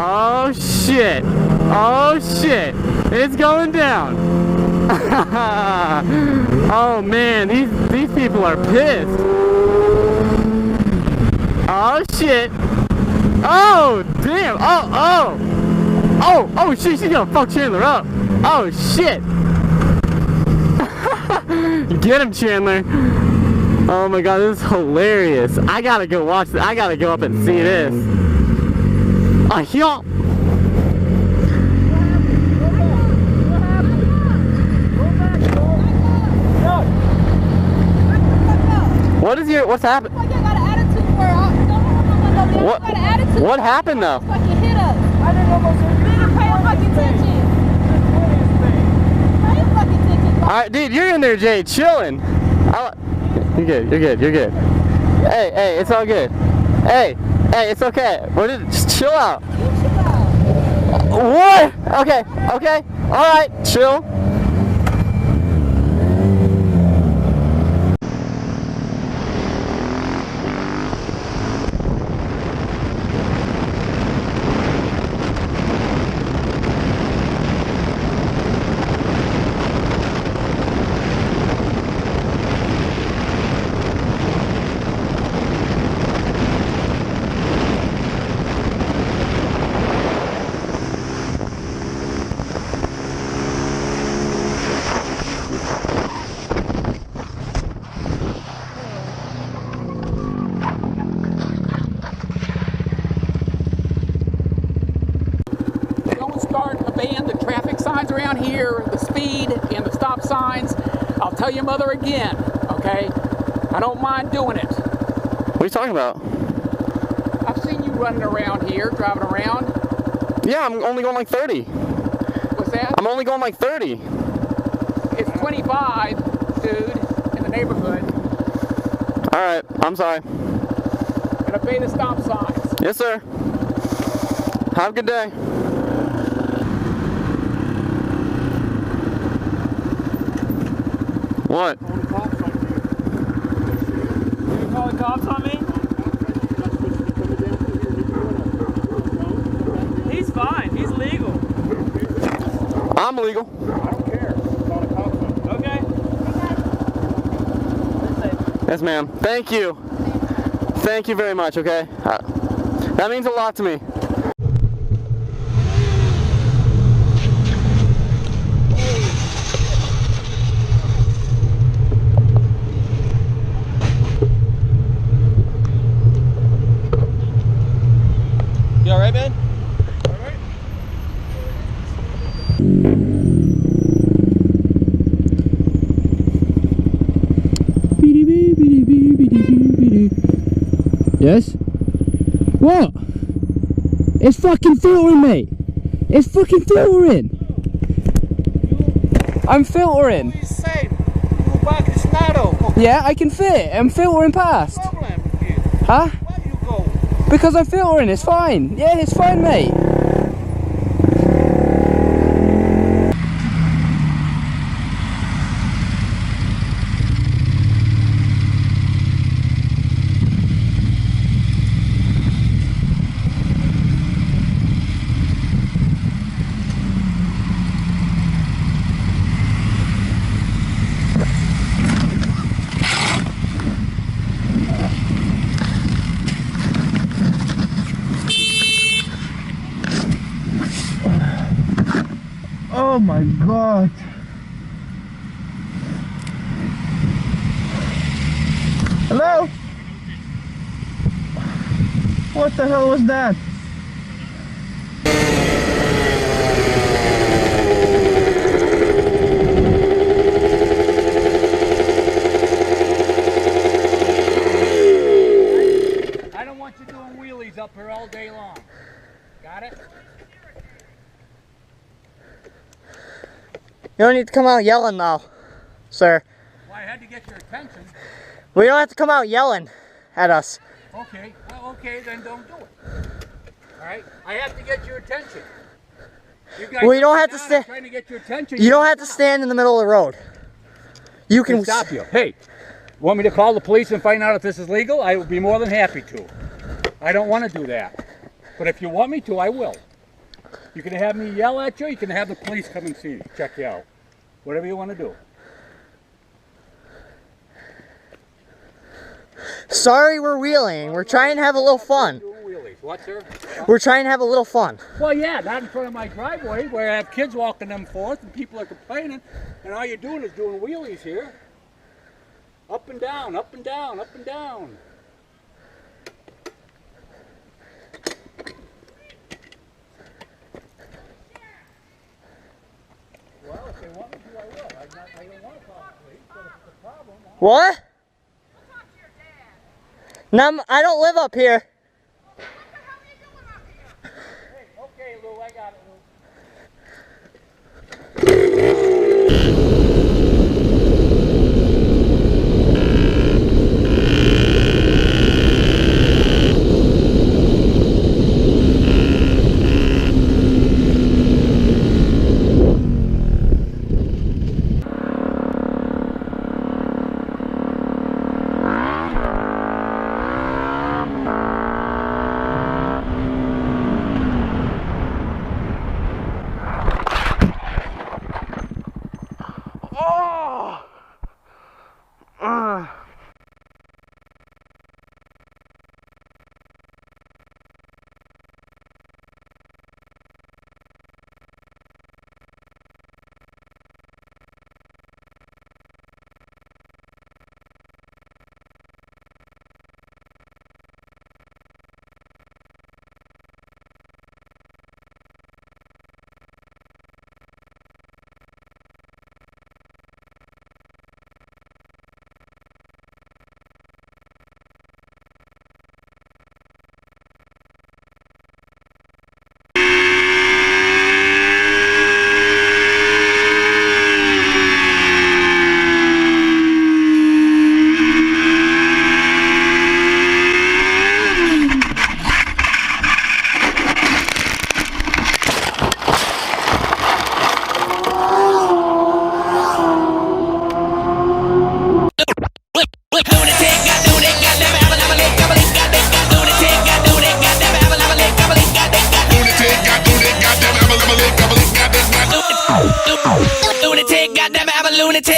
Oh shit. Oh shit. It's going down. Oh man, these people are pissed. Oh shit. Oh damn. Oh shit, she's gonna fuck Chandler up. Oh shit. Get him, Chandler. Oh my god, this is hilarious. I gotta go watch this. I gotta go up and see this. Yo. What's happened? What happened though? Fucking hit us. I didn't almost pay fucking attention. Pay fucking attention. Alright, dude, you're in there, Jay, chilling. You're good. Hey, it's all good. Hey, it's okay. Just chill out. You chill out. What? Okay. Alright, chill. Around here, the speed and the stop signs. I'll tell your mother again, okay? I don't mind doing it. What are you talking about? I've seen you running around here, driving around. Yeah, I'm only going like 30. What's that? I'm only going like 30. It's 25, dude, in the neighborhood. Alright, I'm sorry. And obey the stop signs. Yes, sir. Have a good day. What? You calling cops on me? He's fine. He's legal. I'm legal. I don't care. Calling cops on me. Okay. Yes, ma'am. Thank you. Thank you very much, okay? That means a lot to me. You alright, man? Alright. Yes? What? It's fucking filtering, mate. It's fucking filtering. I'm filtering. What are you saying? You back is narrow. Yeah, I can fit. I'm filtering past. Problem with you? Huh? Where you go? Because I'm filtering. It's fine. Yeah, it's fine, mate. Oh my god. Hello? What the hell was that? I don't want you doing wheelies up here all day long. Got it? You don't need to come out yelling now, sir. Well, I had to get your attention. We don't have to come out yelling at us. Okay, well, okay, then don't do it. All right? I have to get your attention. You guys Well, you don't have to stand. trying to get your attention. You don't have to stand in the middle of the road. You can stop you. Hey, want me to call the police and find out if this is legal? I would be more than happy to. I don't want to do that. But if you want me to, I will. You can have me yell at you. You can have the police come and see you, check you out. Whatever you want to do. Sorry, we're wheeling. We're trying to have a little fun. Doing wheelies. What, sir? We're trying to have a little fun. Well, yeah, not in front of my driveway where I have kids walking them forth and people are complaining, and all you're doing is doing wheelies here. Up and down, up and down, up and down. Well, if they want me to, I will. I don't want to call the police, but if it's a problem, What? No, I don't live up here. hey, okay, Lou, I got it, Lou. Lunatic, goddamn, I'm a lunatic.